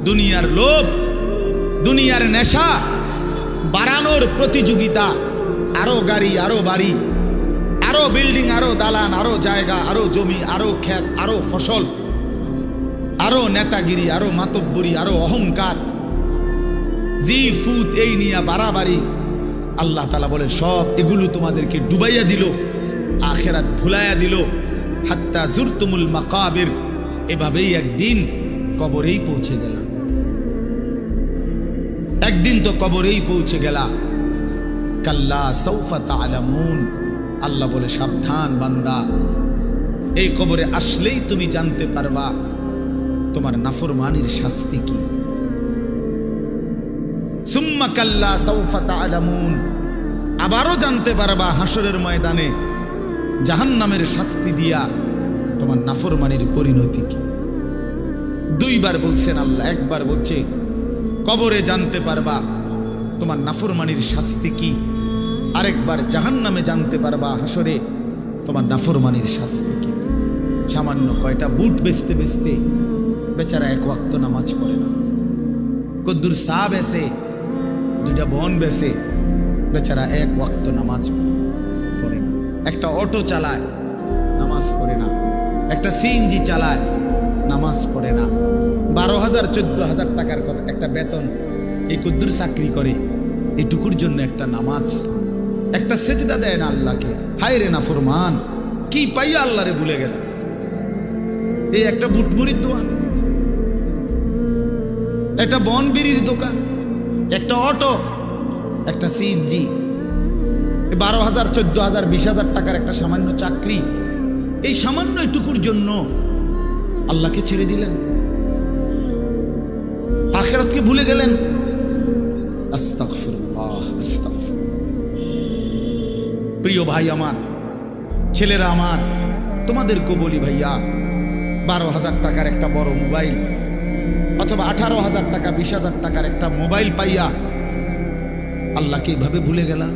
দুনিয়ার লোভ, দুনিয়ার নেশা বাড়ানোর প্রতিযোগিতা, আরো গাড়ি, আরো বাড়ি, আরো বিল্ডিং, আরো দালান, আরো জায়গা, আরো জমি, আরো ক্ষেত, আরো ফসল, আরো নেতাগিরি, আরো মাতব্বরি, আরো অহংকার, জি ফুত, এই নিয়ে বাড়াবাড়ি। আল্লাহ তাআলা বলে সব এগুলো তোমাদেরকে ডুবাইয়া দিল, আখিরাত ভুলাইয়া দিল। হাত্তা জুরতুমুল মাকাবির, এভাবেই একদিন কবরেই পৌঁছে গেল। একদিন তো কবরেই পৌঁছে গেলা। কাল্লা সাউফা তা'লামুন, আল্লাহ বলে সাবধান বান্দা, এই কবরে আসলেই তুমি জানতে পারবা তোমার নাফরমানির শাস্তি কি। সুম্মা কাল্লা সাউফা তা'লামুন, আবারও জানতে পারবা হাসরের ময়দানে জাহান্নামের শাস্তি দিয়া তোমার নাফরমানির পরিণতি কি। দুইবার বলছেন আল্লাহ, একবার বলছে কবরে জানতে পারবা তোমার নাফরমানির শাস্তি কি, আরেকবার জাহান্নামে জানতে পারবা হাসরে তোমার নাফরমানির শাস্তি কি। সামান্য কয়টা বুট বেচতে বেচতে বেচারা এক ওয়াক্ত নামাজ পড়ে না, কদ্দুর চা বেচে, দুইটা বন বেচে, বেচারা এক ওয়াক্ত নামাজ পড়ে না। একটা অটো চালায়, নামাজ পড়ে না। একটা সিএনজি চালায়, নামাজ পড়ে না। 12,000 14,000 টাকার একটা বেতন, এই কদ্দুর চাকরি করে, এটুকুর জন্য একটা নামাজ, একটা সেজদা দেয় না আল্লাহকে। হায় রে নাফরমান, কি পাইয়া আল্লাহরে ভুলে গেল। এই একটা বুটমুড়ির দোকান, একটা বন বিড়ির দোকান, একটা অটো, একটা সিএনজি, 12,000 14,000 20,000 টাকার একটা সামান্য চাকরি, এই সামান্য এটুকুর জন্য আল্লাহকে ছেড়ে দিলেন, আখিরাতকে ভুলে গেলেন। আস্তাগফিরুল্লাহ, আস্তাগফিরুল্লাহ। প্রিয় ভাই আমার, ছেলেরা আমার, তোমাদেরকে বলি ভাইয়া, 12,000 টাকার একটা বড় মোবাইল অথবা 18,000 টাকা 20,000 টাকার একটা মোবাইল পাইয়া আল্লাহকে এইভাবে ভুলে গেলা।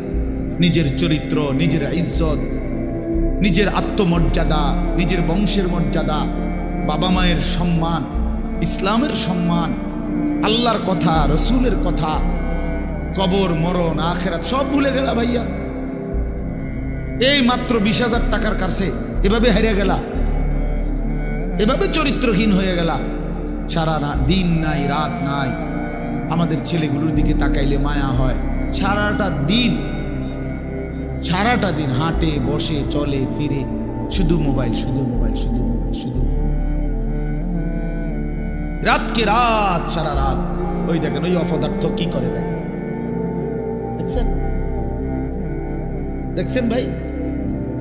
নিজের চরিত্র, নিজের ইজ্জত, নিজের আত্মমর্যাদা, নিজের বংশের মর্যাদা, বাবা মায়ের সম্মান, ইসলামের সম্মান, আল্লাহর কথা, রসুলের কথা, কবর, মরণ, আখিরাত সব ভুলে গেলা ভাইয়া। এই মাত্র 20,000 টাকার কাছে এভাবে হারিয়ে গেলা, এভাবে চরিত্রহীন হয়ে গেলা। সারা দিন নাই, রাত নাই। আমাদের ছেলেগুলোর দিকে তাকাইলে মায়া হয়। সারাটা দিন হাঁটে, বসে, চলে, ফিরে, শুধু মোবাইল, শুধু মোবাইল, শুধু মোবাইল, শুধু রাতকে রাত, সারা রাত। ওই দেখেন ওই অপদার্থ কি করে, দেখেন, দেখছেন ভাই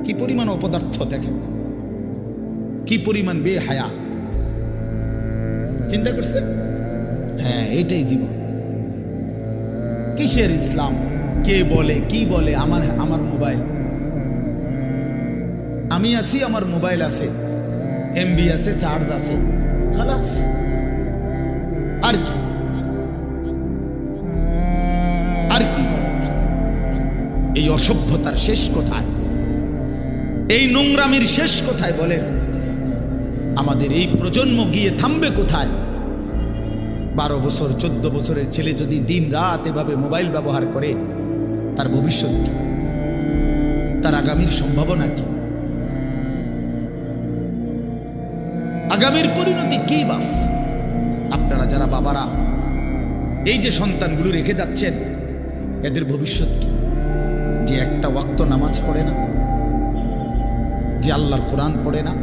কি পরিমাণ অপদার্থ, দেখেন কি পরিমাণ বেহায়া। চিন্তা করছেন? হ্যাঁ, এটাই জীবন। কিসের ইসলাম? কে বলে, কি বলে? আমার মোবাইল, আমি আছি, আমার মোবাইল আছে, এমবি আছে, চার্জ আছে, খালাস। আর কি, আর কি? এই অসভ্যতার শেষ কোথায়? এই নোংরামির শেষ কোথায় বলেন? আমাদের এই প্রজন্ম গিয়ে থামবে কোথায়? 12 বছর 14 বছরের ছেলে যদি দিন রাত এভাবে মোবাইল ব্যবহার করে, তার ভবিষ্যৎ কি? তার আগামীর সম্ভাবনা কি? আগামীর পরিণতি কি বাপ? আপনারা যারা বাবারা এই যে সন্তানগুলো রেখে যাচ্ছেন, এদের ভবিষ্যৎ কি? যে একটা ওয়াক্ত নামাজ পড়ে না, যে আল্লাহর কোরআন পড়ে না।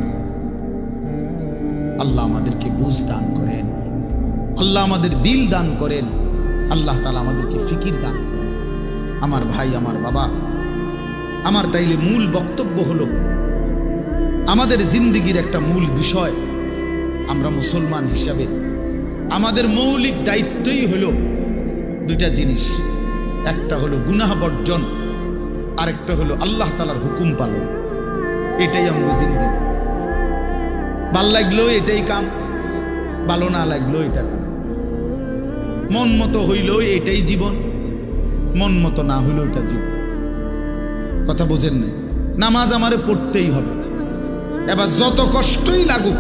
আল্লাহ আমাদেরকে বুঝ দান করেন, আল্লাহ আমাদের দিল দান করেন, আল্লাহ তাআলা আমাদেরকে ফিকির দান করেন। আমার ভাই, আমার বাবা, আমার তাইলে মূল বক্তব্য হলো, আমাদের জিন্দেগির একটা মূল বিষয়, আমরা মুসলমান হিসাবে আমাদের মৌলিক দায়িত্বই হলো দুইটা জিনিস। একটা হলো গুনাহ বর্জন, আরেকটা হলো আল্লাহ তাআলার হুকুম পালন। এটাই আমার জিন্দেগি। ভাল লাগলেও এটাই কাম, ভালো না লাগলেও এটা কাম। মন মতো হইলেও এটাই জীবন, মন মতো না হইলেও এটা জীবন। কথা বোঝেন না? নামাজ আমারে পড়তেই হবে। এবার যত কষ্টই লাগুক,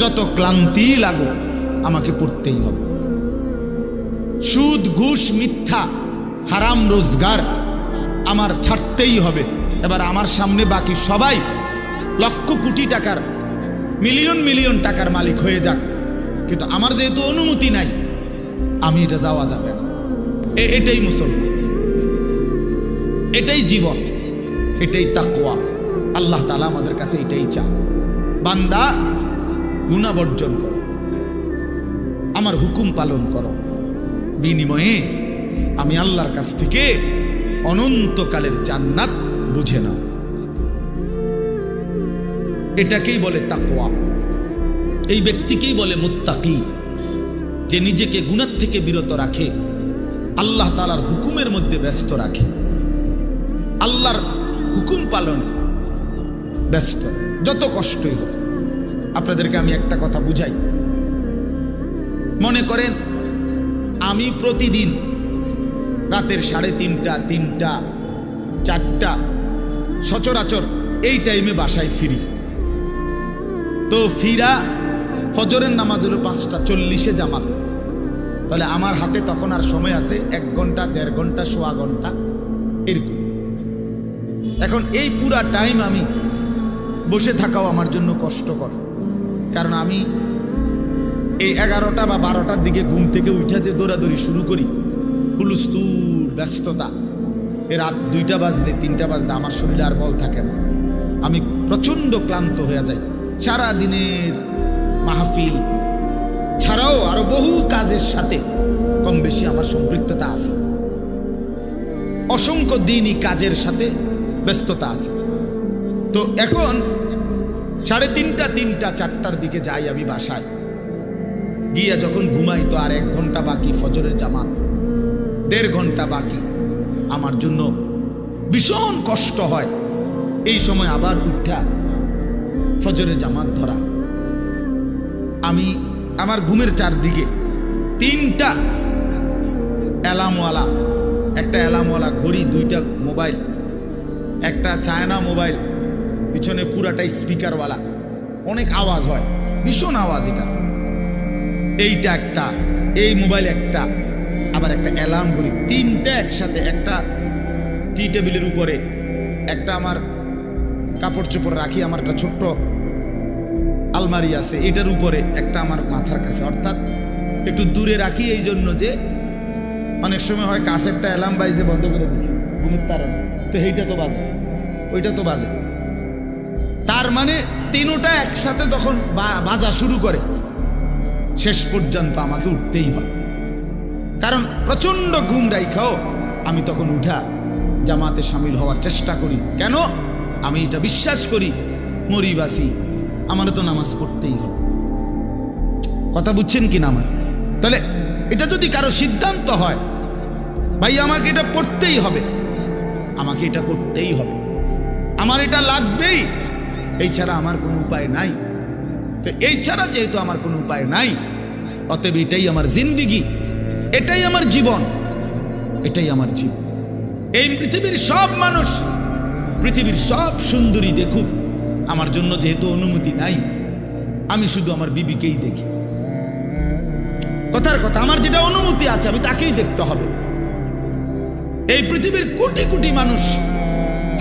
যত ক্লান্তি লাগুক, আমাকে পড়তেই হবে। সুদ, ঘুষ, মিথ্যা, হারাম রোজগার আমার ছাড়তেই হবে। এবার আমার সামনে বাকি সবাই লক্ষ কোটি টাকার, মিলিয়ন মিলিয়ন টাকার মালিক হয়ে যাক, কিন্তু আমার যেহেতু অনুমতি নাই, আমি এটা যাওয়া যাবে না। এটাই মুসলমান, এটাই জীবন, এটাই তাকওয়া। আল্লাহ তাআলা আমাদের কাছে এটাই চান, বান্দা গুনাহ বর্জন করো, আমার হুকুম পালন করো, বিনিময়ে আমি আল্লাহর কাছ থেকে অনন্তকালের জান্নাত বুঝে নাও। এটাকেই বলে তাকওয়া। এই ব্যক্তিকেই বলে মুত্তাকি, যে নিজেকে গুনাহ থেকে বিরত রাখে, আল্লাহ তাআলার হুকুমের মধ্যে ব্যস্ত রাখে, আল্লাহর হুকুম পালনে ব্যস্ত, যত কষ্টই হোক। আপনাদেরকে আমি একটা কথা বুঝাই। মনে করেন আমি প্রতিদিন রাতের 3:30, 3টা, 4টা সচরাচর এই টাইমে বাসায় ফিরি। তো ফিরা ফজরের নামাজ হলো 5:40 জামাত। তাহলে আমার হাতে তখন আর সময় আছে 1 ঘন্টা, 1.5 ঘন্টা, সোয়া ঘন্টা এরকম। এখন এই পুরা টাইম আমি বসে থাকাও আমার জন্য কষ্টকর, কারণ আমি এই 11টা বা 12টার দিকে ঘুম থেকে উঠে যে দৌড়াদৌড়ি শুরু করি, হুলুস্তুর ব্যস্ততা, রাত 2টা বাজতে 3টা বাজতে আমার শরীরে আর বল থাকে না, আমি প্রচণ্ড ক্লান্ত হয়ে যাই। সারা দিনের মাহফিল ছাড়াও আরো বহু কাজের সাথে কম বেশি আমার সম্পৃক্ততা আছে, অসংখ্য দিনই কাজের সাথে ব্যস্ততা আছে। তো এখন 3:30, 3টা, 4টার দিকে যাই আমি বাসায়, গিয়া যখন ঘুমাই তো আর 1 ঘন্টা বাকি ফজরের জামাত, 1.5 ঘন্টা বাকি। আমার জন্য ভীষণ কষ্ট হয় এই সময় আবার উঠা ফজরের জামাত ধরা। আমি আমার ঘুমের চারদিকে 3টা অ্যালার্মওয়ালা, একটা অ্যালার্মওয়ালা ঘড়ি, 2টা মোবাইল, একটা চায়না মোবাইল, পিছনে পুরাটাই স্পিকারওয়ালা, অনেক আওয়াজ হয়, ভীষণ আওয়াজ। এটা এইটা একটা, এই মোবাইল একটা, আবার একটা অ্যালার্ম ঘড়ি, 3টা একসাথে। একটা টি টেবিলের উপরে, একটা আমার কাপড় চোপড় রাখি, আমার একটা ছোট্ট আলমারি আছে, এটার উপরে একটা আমার মাথার কাছে, অর্থাৎ একটু দূরে রাখি এই জন্য যে অনেক সময় হয় কাছেরটা অ্যালার্ম বাজতে বন্ধ করে দিচ্ছি ঘুমের তার, তো এইটা তো বাজে, ওইটা তো বাজে। তার মানে 3টা একসাথে যখন বাজা শুরু করে, শেষ পর্যন্ত আমাকে উঠতেই হয়, কারণ প্রচন্ড ঘুম রাইখাও আমি তখন উঠা জামাতে শামিল হওয়ার চেষ্টা করি। কেন? আমি এটা বিশ্বাস করি, মরিবাসী আমার তো নামাজ পড়তেই হবে। কথা বুঝছেন কি না আমার? তাহলে এটা যদি কারো সিদ্ধান্ত হয়, ভাই আমাকে এটা পড়তেই হবে, আমাকে এটা করতেই হবে, আমার এটা লাগবেই, এই ছাড়া আমার কোনো উপায় নাই। তো এই ছাড়া যেহেতু আমার কোনো উপায় নাই, অতএব এটাই আমার জিন্দিগি, এটাই আমার জীবন, এটাই আমার জীবন। এই পৃথিবীর সব মানুষ, পৃথিবীর সব সুন্দরী দেখুক, আমার জন্য যেহেতু অনুমতি নাই, আমি শুধু আমার বিবিকেই দেখি। কথার কথা, আমার যেটা অনুমতি আছে আমি তাকেই দেখতে হবে। এই পৃথিবীর কোটি কোটি মানুষ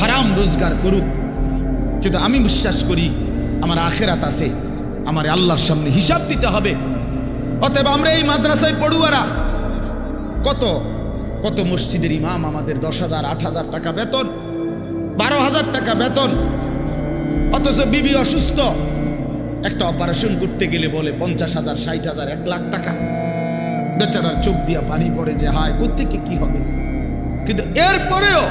হারাম রোজগার করুক, কিন্তু আমি বিশ্বাস করি আমার আখেরাত আছে, আমার আল্লাহর সামনে হিসাব দিতে হবে। অতএব আমরা এই মাদ্রাসায় পড়ুয়ারা, কত কত মসজিদের ইমাম, আমাদের 10,000, 8,000 টাকা বেতন, 12,000 টাকা বেতন, অথচ বিবি অসুস্থ, একটা অপারেশন করতে গেলে বলে 50,000, 60,000, 1 লাখ টাকা। বেচারার চোখ দিয়া পানি পড়ে যে হায় কোত্থেকে কি হবে। কিন্তু এরপরেও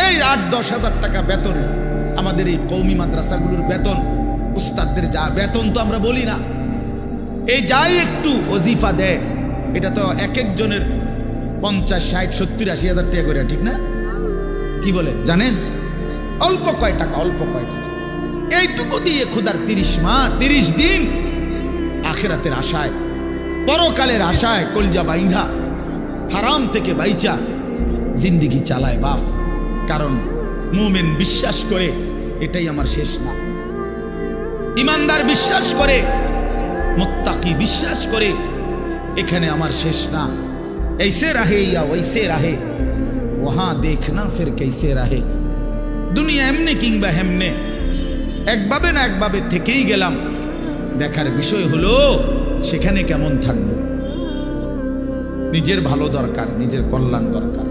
এই 8-10 হাজার টাকা বেতনে আমাদের এই কওমি মাদ্রাসাগুলোর বেতন, উস্তাদদের যা বেতন তো আমরা বলি না, এই যাই একটু ওজিফা দেয়, এটা তো এক একজনের 50, 60, 70, 80 হাজার টাকা করে, ঠিক না? কি বলে জানেন? অল্প কয় টাকা, অল্প কয় টাকা। এইটুকু দিয়ে খুদার 30 মাস, 30 দিন আখেরাতের আশায়, পরকালের আশায় কলজা বাইন্ধা হারাম থেকে বাইচা জিন্দিগি চালায় বাপ। কারণ মুমিন বিশ্বাস করে এটাই আমার শেষ না, ইমানদার বিশ্বাস করে মুত্তাকি বিশ্বাস করে এখানে আমার শেষ না, ऐसे रहे या वैसे रहे वहां देखना फिर कैसे रहे। দুনিয়া এমনি কিংবা হেমনে, একভাবে না একভাবে থেকেই গেলাম, দেখার বিষয় হলো সেখানে কেমন থাকবো। নিজের ভালো দরকার, নিজের কল্যাণ দরকার,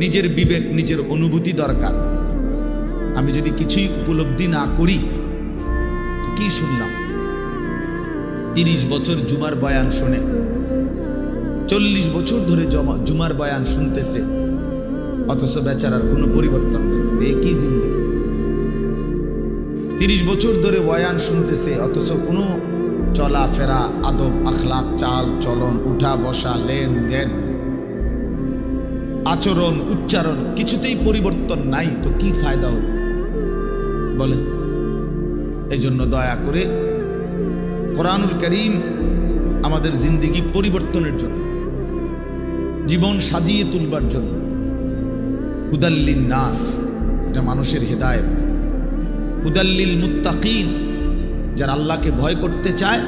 নিজের বিবেক, নিজের অনুভূতি দরকার। আমি যদি কিছুই উপলব্ধি না করি, কি শুনলাম? 30 বছর জুমার বয়ান শুনে, 40 বছর ধরে জুমার বয়ান শুনতেছে, অথচ বেচারার কোনো পরিবর্তন নেই। কি জিন্দেগি? 30 বছর ধরে বয়ান শুনতেছে, অথচ কোনো চলাফেরা, আদব, আখলাক, চাল চলন, উঠা বসা, লেনদেন, আচরণ, উচ্চারণ কিছুতেই পরিবর্তন নাই। তো কি ফায়দা হল বলেন? এই জন্য দয়া করে কোরআনুল কারীম আমাদের জিন্দেগি পরিবর্তনের জন্য, জীবন সাজিয়ে তুলবার জন্য, হুদাল্লিন নাস, এটা মানুষের হেদায়েত, হুদাল্লিল মুত্তাকিন, যারা আল্লাহকে ভয় করতে চায়,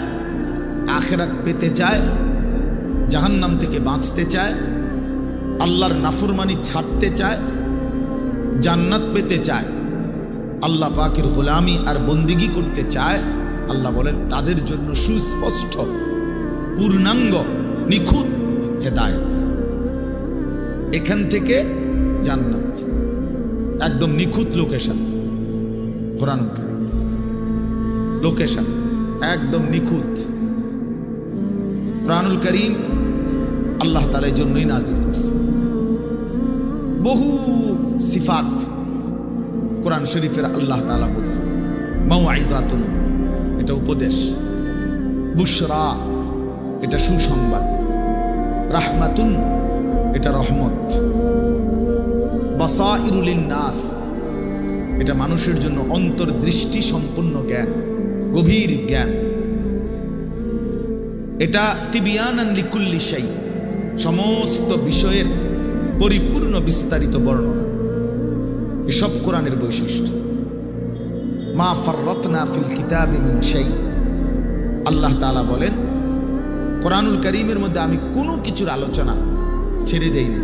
আখিরাত পেতে চায়, জাহান্নাম থেকে বাঁচতে চায়, আল্লাহর নাফরমানি ছাড়তে চায়, জান্নাত পেতে চায়, আল্লাহ পাকের গোলামি আর বন্দিগি করতে চায়, আল্লাহ বলেন তাদের জন্য সুস্পষ্ট, পূর্ণাঙ্গ, নিখুঁত হেদায়েত। এখান থেকে জান্নাত, একদম নিখুঁত লোকেশন। কোরআনুল কারীম লোকেশন একদম নিখুঁত। কোরআনুল কারীম আল্লাহ তাআলা এই জন্যই নাযিল করছে। বহু সিফাত কোরআন শরীফের আল্লাহ তাআলা বলছে। মাউইযাতুন, এটা উপদেশ, বুশরা, এটা সুসংবাদ, রাহমাতুন, এটা রহমত, বাসাইরুল লিন্নাস, এটা মানুষের জন্য অন্তর্দৃষ্টি সম্পন্ন জ্ঞান, গভীর জ্ঞান, এটা তিবিয়ানান লিকুল্লি শাই, সমস্ত বিষয়ের পরিপূর্ণ বিস্তারিত বর্ণনা। এসব কোরআনের বৈশিষ্ট্য। মা ফাররাতনা ফিল কিতাবি মিন শাই, আল্লাহ তাআলা বলেন কোরআনুল কারীমের মধ্যে আমি কোনো কিছুর আলোচনা ছেড়ে দেইনি।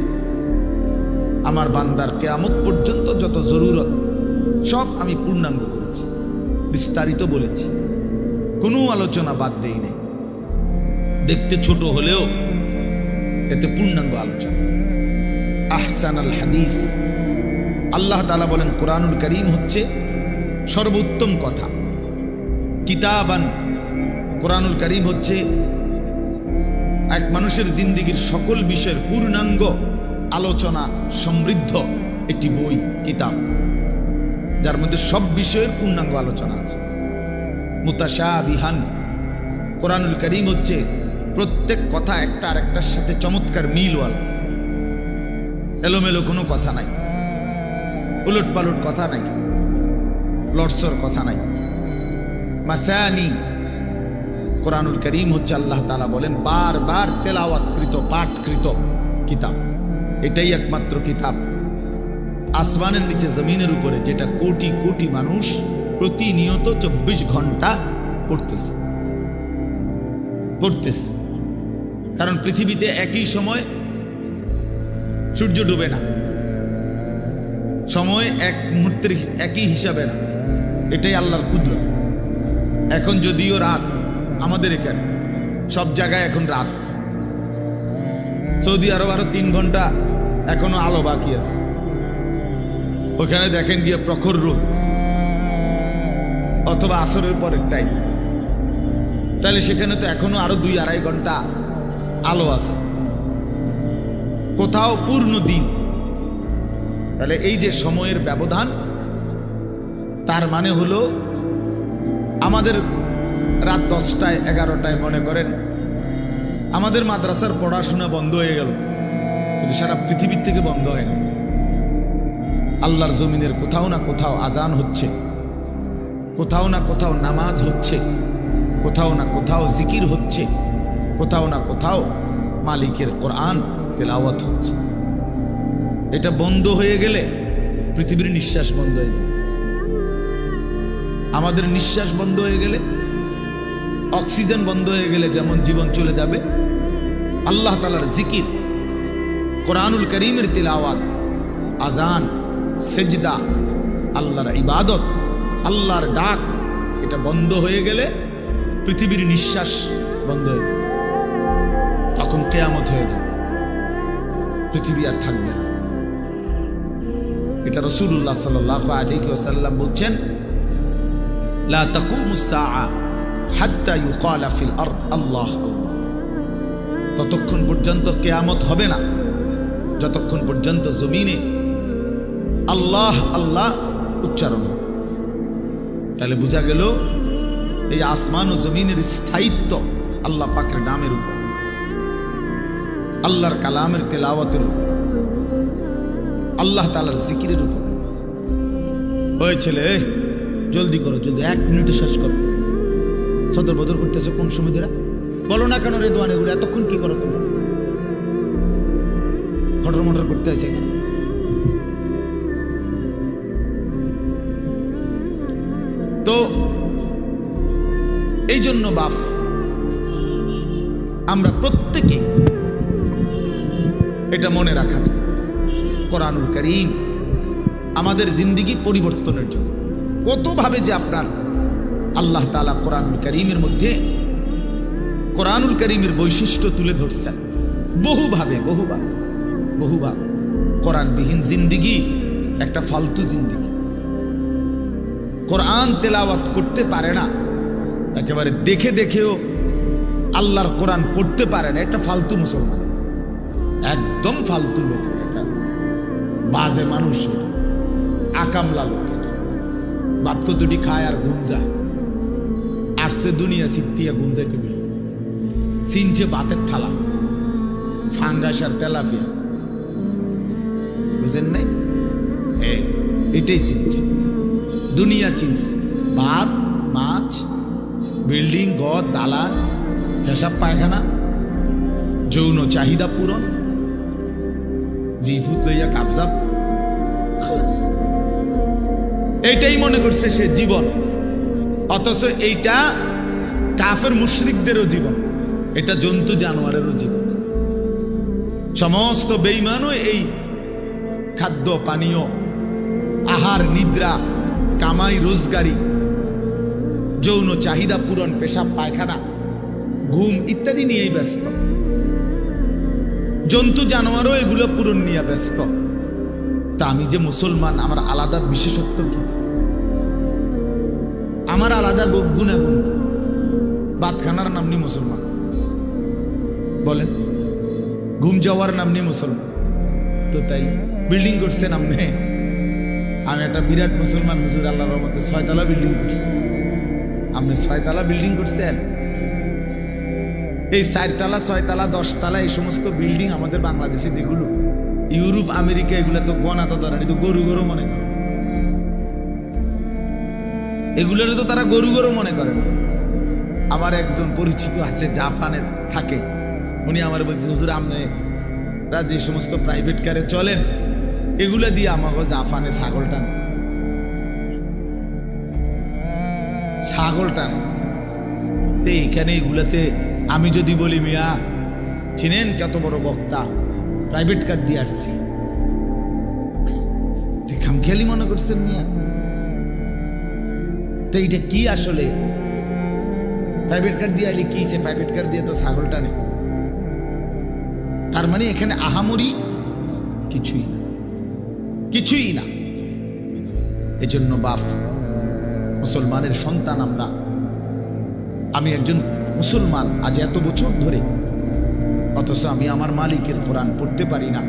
আমার বান্দার কিয়ামত পর্যন্ত যত জরুরত সব আমি পূর্ণাঙ্গ করেছি, বিস্তারিত বলেছি, কোনো আলোচনা বাদ দেই নাই। দেখতে ছোট হলেও এতে পূর্ণাঙ্গ আলোচনা। আহসানাল হাদিস, আল্লাহ তাআলা বলেন কোরআনুল কারীম হচ্ছে সর্বোত্তম কথা। কিতাবান, কোরআনুল কারীম হচ্ছে এক মানুষের জিন্দেগীর সকল বিষয়ের পূর্ণাঙ্গ আলোচনা সমৃদ্ধ একটি বই, কিতাব, যার মধ্যে সব বিষয়ের পূর্ণাঙ্গ আলোচনা আছে। মুতাশাবিহান, কোরআনুল কারীম হচ্ছে প্রত্যেক কথা একটা আরেকটার সাথে চমৎকার মিলওয়ালা, এলোমেলো কোনো কথা নাই, উলট পালট কথা নাই, লটসর কথা নাই। মাসানি, কোরআনুল কারীম হচ্ছে আল্লাহ তাআলা বলেন বারবার তেলাওয়াতকৃত, পাঠকৃত কিতাব। এটাই একমাত্র কিতাব আসমানের নিচে জমিনের উপরে যেটা কোটি কোটি মানুষ প্রতিনিয়ত 24 ঘন্টা পড়তেছে। কারণ পৃথিবীতে একই সময় সূর্য ডুবে না, সময় এক মুহূর্তের একই হিসাবে না, এটাই আল্লাহর কুদরত। এখন যদিও রাত, আমাদের এখানে সব জায়গায় এখন রাত, সৌদি আরব আরো 3 ঘন্টা এখনো আলো বাকি আছে। ওখানে দেখেন গিয়ে প্রখর রোদ, অথবা আসরের পরের টাইম, তাহলে সেখানে তো এখনো আরো 2-2.5 ঘন্টা আলো আছে, কোথাও পূর্ণ দিন। তাহলে এই যে সময়ের ব্যবধান, তার মানে হলো আমাদের রাত 10টায় 11টায় মনে করেন আমাদের মাদ্রাসার পড়াশোনা বন্ধ হয়ে গেল, কিন্তু সারা পৃথিবীর থেকে বন্ধ হয় না। আল্লাহর জমিনের কোথাও না কোথাও আজান হচ্ছে, কোথাও না কোথাও নামাজ হচ্ছে, কোথাও না কোথাও জিকির হচ্ছে, কোথাও না কোথাও মালিকের কোরআন তেলাওয়াত হচ্ছে। এটা বন্ধ হয়ে গেলে পৃথিবীর নিঃশ্বাস বন্ধ হয়ে যাবে। আমাদের নিঃশ্বাস বন্ধ হয়ে গেলে অক্সিজেন বন্ধ হয়ে গেলে যেমন জীবন চলে যাবে, আল্লাহ তাআলার জিকির, কোরআনুল কারীমের তিলাওয়াত, আজান, সেজদা, আল্লাহর ইবাদত, আল্লাহর ডাক, এটা বন্ধ হয়ে গেলে পৃথিবীর নিঃশ্বাস বন্ধ হয়ে যাবে। তখন কিয়ামত হয়ে যাবে, পৃথিবী আর থাকবে না। এটা রাসূলুল্লাহ সাল্লাল্লাহু আলাইহি ওয়াসাল্লাম বলছেন, লা তাকুমুস সাআ হাত্তা ইউকালা ফিল আরদ আল্লাহু আকবার। ততক্ষণ পর্যন্ত কিয়ামত হবে না যতক্ষণ পর্যন্ত জমিনে আল্লাহ আল্লাহ উচ্চারণ। তাহলে বোঝা গেল এই আসমান ও জমিনের স্থায়িত্ব আল্লাহ পাকের নামের উপর, আল্লাহর কালামের তেলাওয়াতের উপর, আল্লাহ তাআলার জিকিরের উপর। ওই ছেলে, জলদি করো, জলদি, 1 মিনিটে শেষ করো। সদর বদর করতেছো কোন সময় ধরে? বলো না কেন রেদওয়ান, এগুলো এতক্ষণ কি করো তুমি? হটর মটর করতে আছে। তো এই জন্য বাপ, আমরা প্রত্যেকে এটা মনে রাখা যায়, কোরআনুল কারীম আমাদের জিন্দেগি পরিবর্তনের জন্য কতভাবে যে আপনার আল্লাহ তাআলা কোরআনুল কারীমের মধ্যে কোরআনুল কারীমের বৈশিষ্ট্য তুলে ধরছেন বহুভাবে। কোরআনবিহীন জিন্দেগি একটা ফালতু জিন্দেগি। কোরআন তেলাওয়াত করতে পারে না, একেবারে দেখে দেখেও আল্লাহর কোরআন পড়তে পারে না, একটা ফালতু মুসলমান, একদম ফালতু লোক, একটা বাজে মানুষ, আকামলা লোক। বাদ কতটি খায় আর ঘুম যায়, আসছে দুনিয়া সিদ্ধিয়া ঘুম যাইতে বলি, চিনছে বাতের থালা, ফাঙ্গাস আর তেলাপিয়া, বুঝেন নাই? এটাই চিনছে, দুনিয়া চিনছে। ভাত, মাছ, বিল্ডিং, ঘর, দালান, পেশাব পায়খানা, যৌন চাহিদা পূরণ, জিফুত লইয়া কাবজাব, এইটাই মনে করছে সে জীবন। অথচ এইটা কাফের মুশরিকদেরও জীবন, এটা জন্তু জানোয়ারেরও জীবন। সমস্ত বেঈমানও এই খাদ্য পানীয়, আহার, নিদ্রা, কামাই রোজগারি, যৌন চাহিদা পূরণ, পেশাব পায়খানা, ঘুম ইত্যাদি নিয়েই ব্যস্ত। জন্তু জানোয়ারও এগুলো পূরণ নিয়ে ব্যস্ত। তা আমি যে মুসলমান, আমার আলাদা বিশেষত্ব কি? আমার আলাদা গুণাগুণ কি? বাতখানার নাম নিয়ে মুসলমান বলেন, ঘুম যাওয়ার নাম নিয়ে মুসলমান। তো তাই বিল্ডিং করছে নাম নেই। আমি একটা বিরাট মুসলমান, হুজুর আল্লাহর রহমতে 6 তলা বিল্ডিং করছি। আপনি 6 তলা বিল্ডিং করছেন? এই 4 তলা, 6 তলা, 10 তলা এই সমস্ত বিল্ডিং আমাদের বাংলাদেশে যেগুলো, ইউরোপ, আমেরিকা, এগুলো তো গণা তো ধরেন, তো গরু গরু মনে করে। এগুলোর তো তারা গরু গরু মনে করে। আমার একজন পরিচিত আছে, জাপানের থাকে, উনি আমার বলছে, হুজুর আপনারা যে সমস্ত প্রাইভেট কারে চলেন, এগুলো দিয়ে আমাকে জাপানে ছাগল টানে। তো এইখানে এগুলাতে আমি যদি বলি, মিয়া চিনেন কত বড় বক্তা, প্রাইভেট কার দিয়ে আসছি, খামখেয়ালি মনে করছেন মিয়া? তো এইটা কি আসলে? প্রাইভেট কার দিয়ে আলি কি? সে প্রাইভেট কার দিয়ে তো ছাগল টানে। তার মানে এখানে আহামরি কিছুই না। এজন্য বাপ, মুসলমানের সন্তান আমরা, আমি একজন মুসলমান আজ এত বছর ধরে, অথচ আমি আমার মালিকের কোরআন পড়তে পারি না,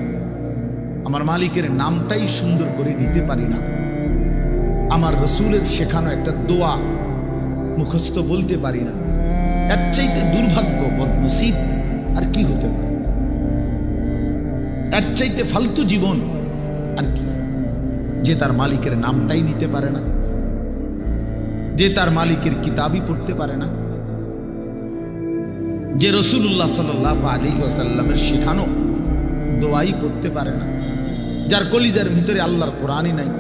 আমার মালিকের নামটাই সুন্দর করে নিতে পারি না, আমার রসুলের শেখানো একটা দোয়া মুখস্থ বলতে পারি না। এর চাইতে দুর্ভাগ্য, বদনসিব আর কি হতে পারে? এর চাইতে ফালতু জীবন আর কি? যে তার মালিকের নামটাই নিতে পারে না, যে তার মালিকের কিতাবই পড়তে পারে না, যে রাসূলুল্লাহ সাল্লাল্লাহু আলাইহি ওয়াসাল্লামের শেখানো দোয়াই করতে পারে না, যার কলিজার ভিতরে আল্লাহর কোরআনই নাই,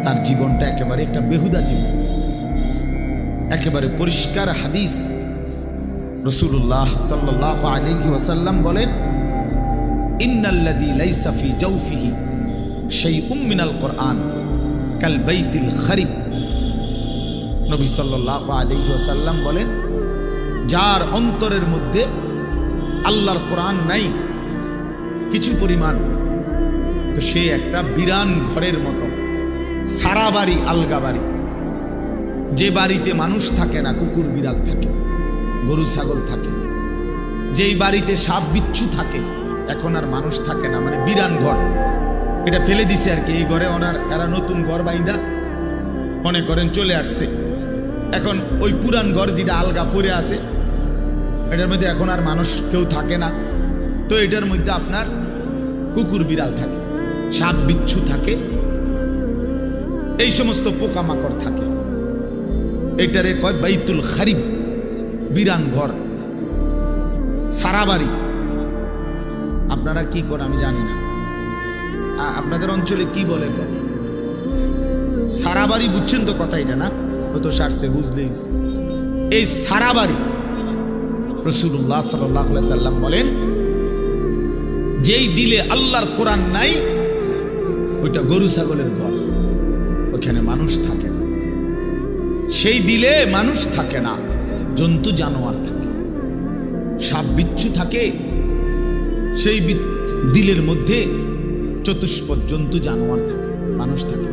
তার জীবনটা একেবারে একটা বেহুদা জীবন। একেবারে পরিষ্কার হাদিস। রাসূলুল্লাহ সাল্লাল্লাহু আলাইহি ওয়াসাল্লাম বলেন, ইন্নাল্লাযী লাইসা ফি জাওফিহি শাইউম মিনাল কুরআন কাল বাইতিল খারিব। নবী সাল্লাল্লাহু আলাইহি ওয়াসাল্লাম বলেন, যার অন্তরের মধ্যে আল্লাহর কোরআন নাই কিছু পরিমাণ, তো সে একটা বিরান ঘরের মতো, সারা বাড়ি আলগা বাড়ি। যে বাড়িতে মানুষ থাকে না, কুকুর বিড়াল থাকে, গরু ছাগল থাকে, যেই বাড়িতে সাপ বিচ্ছু থাকে, এখন আর মানুষ থাকে না, মানে বিরান ঘর। এটা ফেলে দিছে আর কি। এই ঘরে এরা নতুন ঘর বাইন্দা মনে করেন চলে আসছে। এখন ওই পুরান ঘর যেটা আলগা পড়ে আছে, এটার মধ্যে এখন আর মানুষ কেউ থাকে না। তো এটার মধ্যে আপনার কুকুর বিড়াল থাকে, সাপ বিচ্ছু থাকে, এই সমস্ত পোকামাকড় থাকে। এটারে কয় বাইতুল খারিব, বিরান ঘর, সারা বাড়ি। আপনারা কি করেন আমি জানি না, আপনাদের অঞ্চলে কি বলে সারা বাড়ি? বুঝছেন তো কথা, এটা না কত সারছে বুঝলেই। এই সারা বাড়ি রাসূলুল্লাহ সাল্লাল্লাহু আলাইহি সাল্লাম বলেন, যেই দিলে আল্লাহর কোরআন নাই, ওইটা গরু ছাগলের ঘর, ওখানে মানুষ থাকে না। সেই দিলে মানুষ থাকে না, জন্তু জানোয়ার থাকে, সাপ বিচ্ছু থাকে। সেই দিলের মধ্যে চতুষ্পদ জন্তু জানোয়ার থাকে, মানুষ থাকে।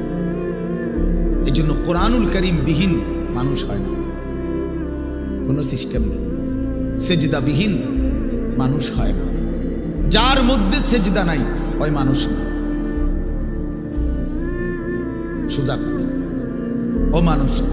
এই জন্য কোরআনুল কারীম বিহীন মানুষ হয় না, কোনো সিস্টেম নেই। সেজদা বিহীন মানুষ হয় না। যার মধ্যে সেজদা নাই ওই মানুষ না, সোজা কথা, ও মানুষ না।